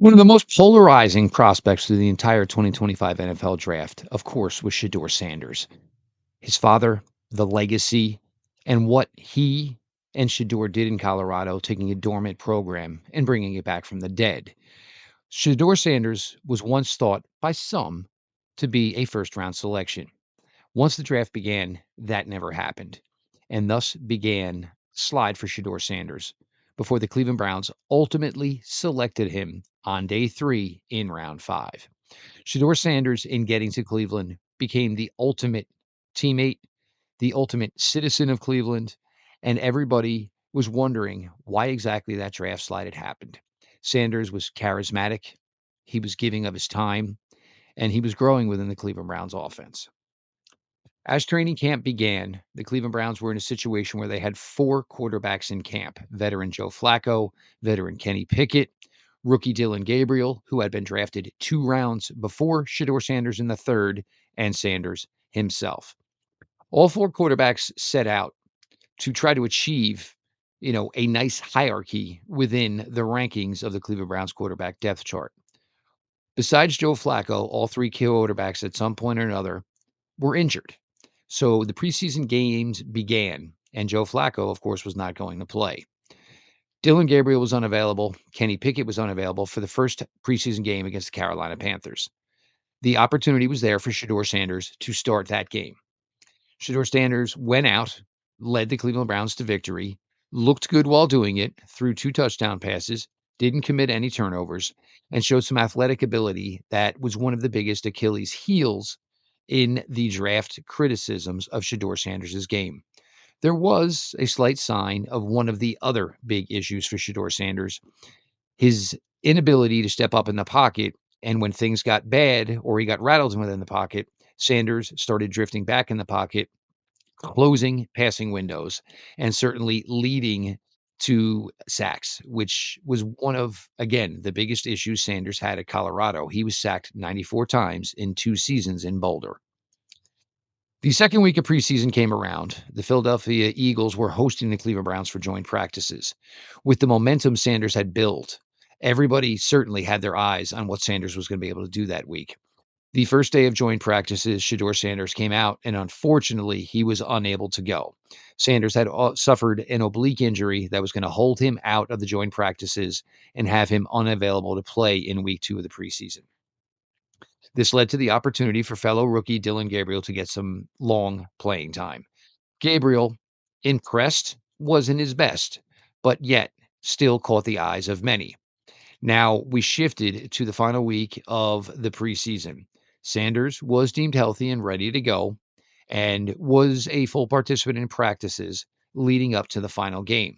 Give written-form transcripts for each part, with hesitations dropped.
One of the most polarizing prospects of the entire 2025 NFL draft, of course, was Shedeur Sanders. His father, the legacy, and what he and Shedeur did in Colorado, taking a dormant program and bringing it back from the dead. Shedeur Sanders was once thought by some to be a first round selection. Once the draft began, that never happened, and thus began slide for Shedeur Sanders before the Cleveland Browns ultimately selected him on day 3 in round 5. Shedeur Sanders, in getting to Cleveland, became the ultimate teammate, the ultimate citizen of Cleveland, and everybody was wondering why exactly that draft slide had happened. Sanders was charismatic, he was giving of his time, and he was growing within the Cleveland Browns offense. As training camp began, the Cleveland Browns were in a situation where they had 4 quarterbacks in camp: veteran Joe Flacco, veteran Kenny Pickett, rookie Dylan Gabriel, who had been drafted 2 rounds before Shedeur Sanders in the 3rd, and Sanders himself. All 4 quarterbacks set out to try to achieve, a nice hierarchy within the rankings of the Cleveland Browns quarterback depth chart. Besides Joe Flacco, all 3 quarterbacks at some point or another were injured. So the preseason games began, and Joe Flacco, of course, was not going to play. Dylan Gabriel was unavailable. Kenny Pickett was unavailable for the first preseason game against the Carolina Panthers. The opportunity was there for Shedeur Sanders to start that game. Shedeur Sanders went out, led the Cleveland Browns to victory, looked good while doing it, threw 2 touchdown passes, didn't commit any turnovers, and showed some athletic ability that was one of the biggest Achilles heels in the draft criticisms of Shedeur Sanders' game. There was a slight sign of one of the other big issues for Shedeur Sanders: his inability to step up in the pocket. And when things got bad or he got rattled within the pocket, Sanders started drifting back in the pocket, closing passing windows, and certainly leading to sacks, which was one of, again, the biggest issues Sanders had at Colorado. He was sacked 94 times in 2 seasons in Boulder. The second week of preseason came around. The Philadelphia Eagles were hosting the Cleveland Browns for joint practices. With the momentum Sanders had built, everybody certainly had their eyes on what Sanders was going to be able to do that week. The first day of joint practices, Shedeur Sanders came out, and unfortunately, he was unable to go. Sanders had suffered an oblique injury that was going to hold him out of the joint practices and have him unavailable to play in week 2 of the preseason. This led to the opportunity for fellow rookie Dylan Gabriel to get some long playing time. Gabriel, impressed, wasn't his best, but yet still caught the eyes of many. Now we shifted to the final week of the preseason. Sanders was deemed healthy and ready to go and was a full participant in practices leading up to the final game.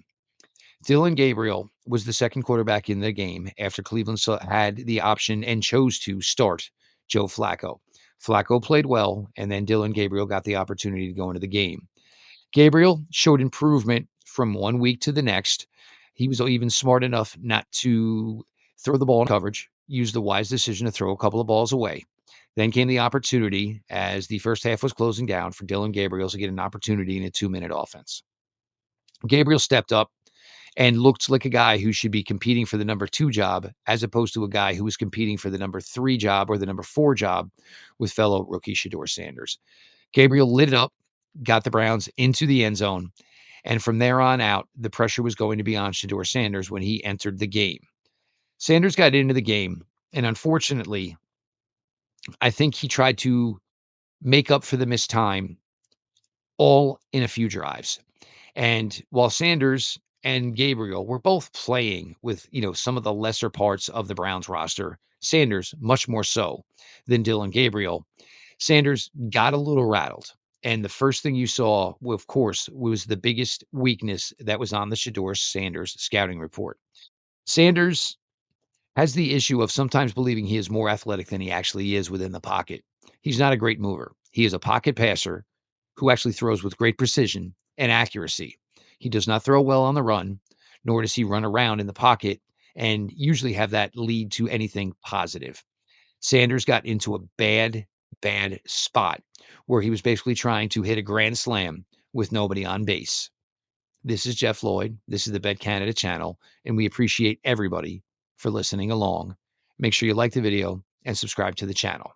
Dylan Gabriel was the second quarterback in the game after Cleveland had the option and chose to start Joe Flacco. Flacco played well, and then Dylan Gabriel got the opportunity to go into the game. Gabriel showed improvement from one week to the next. He was even smart enough not to throw the ball in coverage, used the wise decision to throw a couple of balls away. Then came the opportunity as the first half was closing down for Dylan Gabriel to get an opportunity in a 2-minute offense. Gabriel stepped up and looked like a guy who should be competing for the number 2 job as opposed to a guy who was competing for the number 3 job or the number 4 job with fellow rookie Shedeur Sanders. Gabriel lit it up, got the Browns into the end zone, and from there on out, the pressure was going to be on Shedeur Sanders when he entered the game. Sanders got into the game, and unfortunately, I think he tried to make up for the missed time all in a few drives. And while Sanders and Gabriel were both playing with, some of the lesser parts of the Browns roster, Sanders much more so than Dylan Gabriel, Sanders got a little rattled. And the first thing you saw, of course, was the biggest weakness that was on the Shedeur Sanders scouting report. Sanders has the issue of sometimes believing he is more athletic than he actually is within the pocket. He's not a great mover. He is a pocket passer who actually throws with great precision and accuracy. He does not throw well on the run, nor does he run around in the pocket and usually have that lead to anything positive. Sanders got into a bad spot where he was basically trying to hit a grand slam with nobody on base. This is Jeff Lloyd. This is the BetCanada channel, and we appreciate everybody for listening along. make sure you like the video and subscribe to the channel.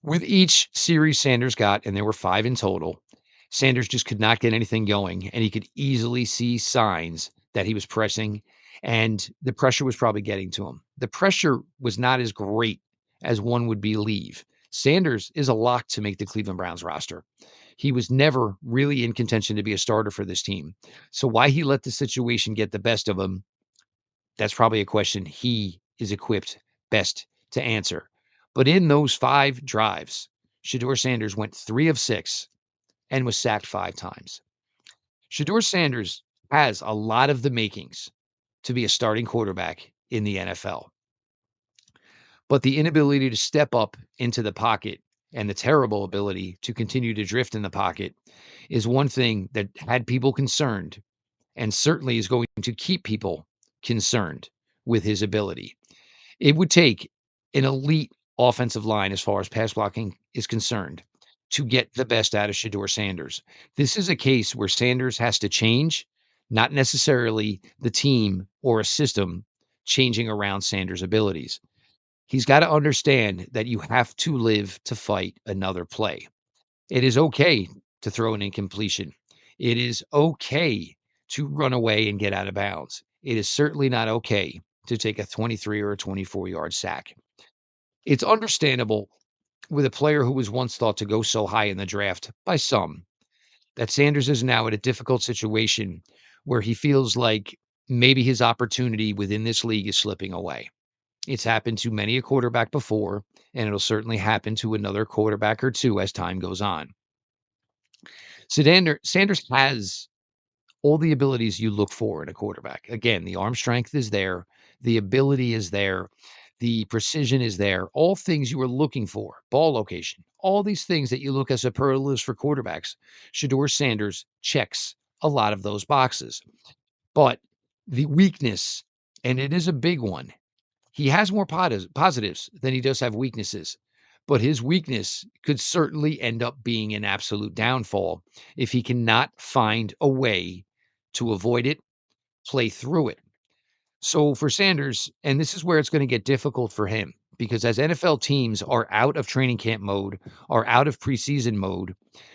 With each series Sanders got, and there were 5 in total, Sanders just could not get anything going, and he could easily see signs that he was pressing, and the pressure was probably getting to him. The pressure was not as great as one would believe. Sanders is a lock to make the Cleveland Browns roster. He was never really in contention to be a starter for this team. So why he let the situation get the best of him, that's probably a question he is equipped best to answer. But in those 5 drives, Shedeur Sanders went 3 of 6 and was sacked 5 times. Shedeur Sanders has a lot of the makings to be a starting quarterback in the NFL, but the inability to step up into the pocket and the terrible ability to continue to drift in the pocket is one thing that had people concerned and certainly is going to keep people concerned with his ability. It would take an elite offensive line as far as pass blocking is concerned to get the best out of Shedeur Sanders. This is a case where Sanders has to change, not necessarily the team or a system changing around Sanders' abilities. He's got to understand that you have to live to fight another play. It is okay to throw an incompletion. It is okay to run away and get out of bounds. It is certainly not okay to take a 23 or a 24-yard sack. It's understandable with a player who was once thought to go so high in the draft by some that Sanders is now in a difficult situation where he feels like maybe his opportunity within this league is slipping away. It's happened to many a quarterback before, and it'll certainly happen to another quarterback or two as time goes on. Sanders has all the abilities you look for in a quarterback. Again, the arm strength is there, the ability is there, the precision is there, all things you are looking for, ball location, all these things that you look as superlatives for quarterbacks. Shedeur Sanders checks a lot of those boxes. But the weakness, and it is a big one, he has more positives than he does have weaknesses. But his weakness could certainly end up being an absolute downfall if he cannot find a way to avoid it, play through it. So for Sanders, and this is where it's going to get difficult for him, because as NFL teams are out of training camp mode, are out of preseason mode,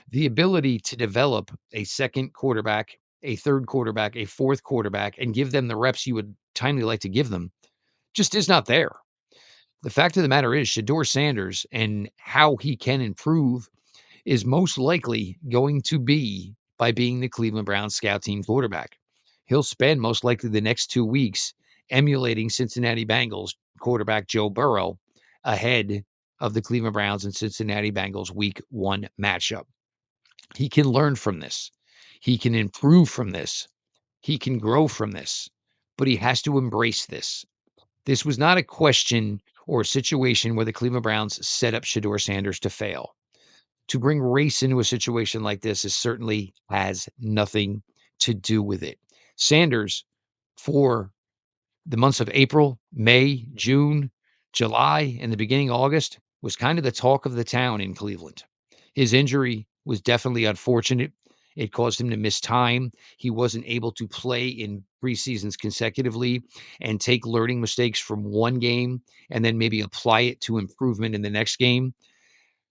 the ability to develop a second quarterback, a third quarterback, a fourth quarterback, and give them the reps you would timely like to give them just is not there. The fact of the matter is, Shedeur Sanders and how he can improve is most likely going to be by being the Cleveland Browns scout team quarterback. He'll spend most likely the next 2 weeks emulating Cincinnati Bengals quarterback Joe Burrow ahead of the Cleveland Browns and Cincinnati Bengals week 1 matchup. He can learn from this. He can improve from this. He can grow from this, but he has to embrace this. This was not a question or a situation where the Cleveland Browns set up Shedeur Sanders to fail. To bring race into a situation like this is certainly has nothing to do with it. Sanders, for the months of April, May, June, July, and the beginning of August, was kind of the talk of the town in Cleveland. His injury was definitely unfortunate. It caused him to miss time. He wasn't able to play in preseasons consecutively and take learning mistakes from one game and then maybe apply it to improvement in the next game.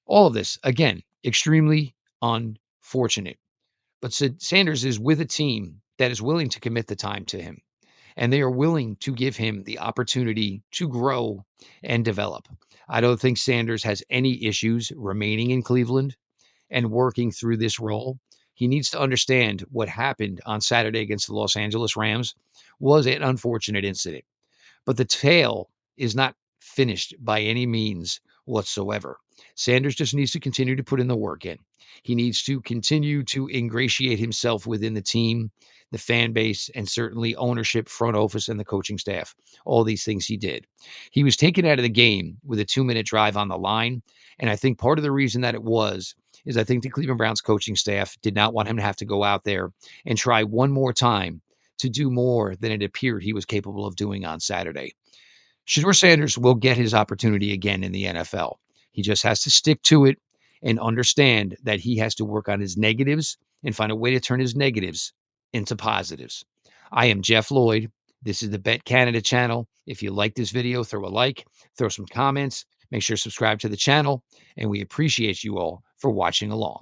All of this, again, extremely unfortunate. But Sanders is with a team that is willing to commit the time to him, and they are willing to give him the opportunity to grow and develop. I don't think Sanders has any issues remaining in Cleveland and working through this role. He needs to understand what happened on Saturday against the Los Angeles Rams was an unfortunate incident. But the tale is not finished by any means whatsoever. Sanders just needs to continue to put in the work in. He needs to continue to ingratiate himself within the team, the fan base, and certainly ownership, front office, and the coaching staff. All these things he did. He was taken out of the game with a 2-minute drive on the line. And I think part of the reason that it was is I think the Cleveland Browns coaching staff did not want him to have to go out there and try one more time to do more than it appeared he was capable of doing on Saturday. Shedeur Sanders will get his opportunity again in the NFL. He just has to stick to it and understand that he has to work on his negatives and find a way to turn his negatives into positives. I am Jeff Lloyd, This is the Bet Canada channel. If you like this video, throw a like, throw some comments, make sure to subscribe to the channel, and we appreciate you all for watching along.